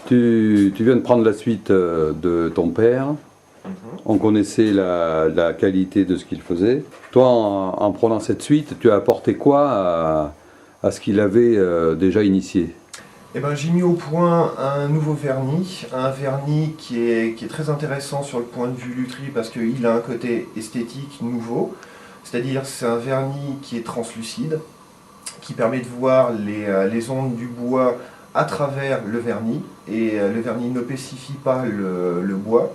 Tu viens de prendre la suite de ton père. On connaissait la qualité de ce qu'il faisait. Toi, en prenant cette suite, tu as apporté quoi à ce qu'il avait déjà initié? Eh ben, j'ai mis au point un nouveau vernis, un vernis qui est très intéressant sur le point de vue lutherie parce qu'il a un côté esthétique nouveau, c'est-à-dire c'est un vernis qui est translucide, qui permet de voir les ondes du bois à travers le vernis, et le vernis n'opacifie pas le bois,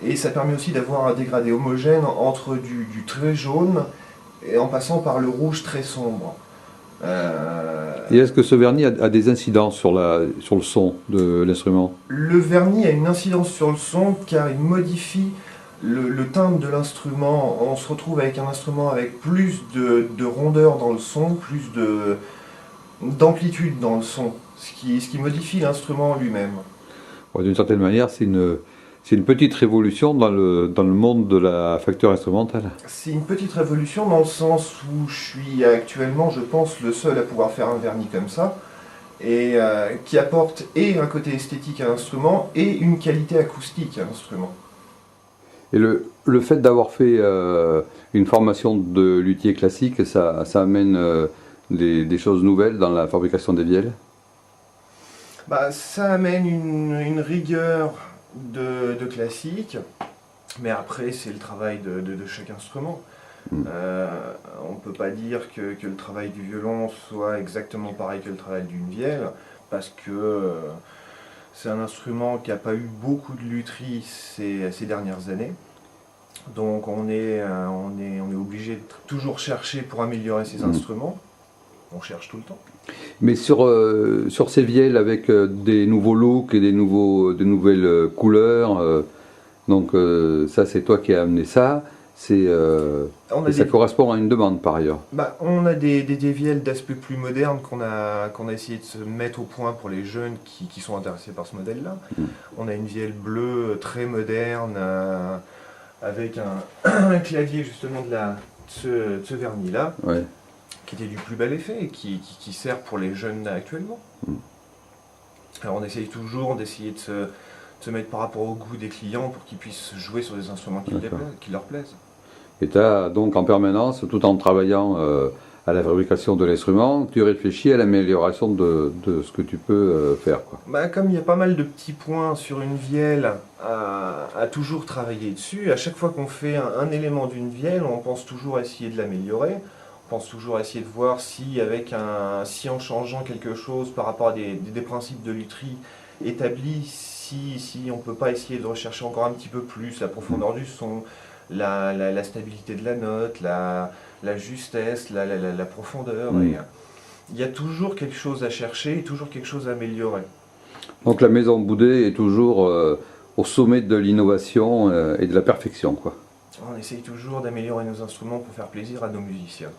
et ça permet aussi d'avoir un dégradé homogène entre du très jaune et en passant par le rouge très sombre. Et est-ce que ce vernis a des incidences sur le son de l'instrument? Le vernis a une incidence sur le son car il modifie le timbre de l'instrument. On se retrouve avec un instrument avec plus de rondeur dans le son, plus d'amplitude dans le son, ce qui modifie l'instrument lui-même. Ouais, d'une certaine manière, c'est une petite révolution dans le monde de la facture instrumentale. C'est une petite révolution dans le sens où je suis actuellement, je pense, le seul à pouvoir faire un vernis comme ça, et qui apporte et un côté esthétique à l'instrument et une qualité acoustique à l'instrument. Et le fait d'avoir fait une formation de luthier classique, ça amène des choses nouvelles dans la fabrication des vielles? Bah, ça amène une rigueur de classique, mais après c'est le travail de chaque instrument. On ne peut pas dire que le travail du violon soit exactement pareil que le travail d'une vielle, parce que c'est un instrument qui n'a pas eu beaucoup de lutherie ces dernières années. Donc on est obligé de toujours chercher pour améliorer ces instruments. On cherche tout le temps. Mais sur ces vielles avec des nouveaux looks et de nouvelles couleurs, donc ça c'est toi qui as amené ça, ça correspond à une demande par ailleurs. Bah, on a des vielles d'aspect plus moderne qu'on a essayé de se mettre au point pour les jeunes qui sont intéressés par ce modèle-là. On a une vielle bleue très moderne avec un clavier justement de ce vernis-là. Ouais. Qui était du plus bel effet et qui sert pour les jeunes actuellement. Alors on essaye toujours d'essayer de se mettre par rapport au goût des clients pour qu'ils puissent jouer sur des instruments qui leur plaisent. Et tu as donc en permanence, tout en travaillant à la fabrication de l'instrument, tu réfléchis à l'amélioration de ce que tu peux faire, quoi. Bah, comme il y a pas mal de petits points sur une vielle à toujours travailler dessus, à chaque fois qu'on fait un élément d'une vielle, on pense toujours à essayer de l'améliorer. On pense toujours à essayer de voir si en changeant quelque chose par rapport à des principes de lutherie établis, si on ne peut pas essayer de rechercher encore un petit peu plus la profondeur du son, la stabilité de la note, la justesse, la profondeur. Et, il y a toujours quelque chose à chercher et toujours quelque chose à améliorer. Donc la Maison Boudet est toujours au sommet de l'innovation et de la perfection, quoi. On essaye toujours d'améliorer nos instruments pour faire plaisir à nos musiciens.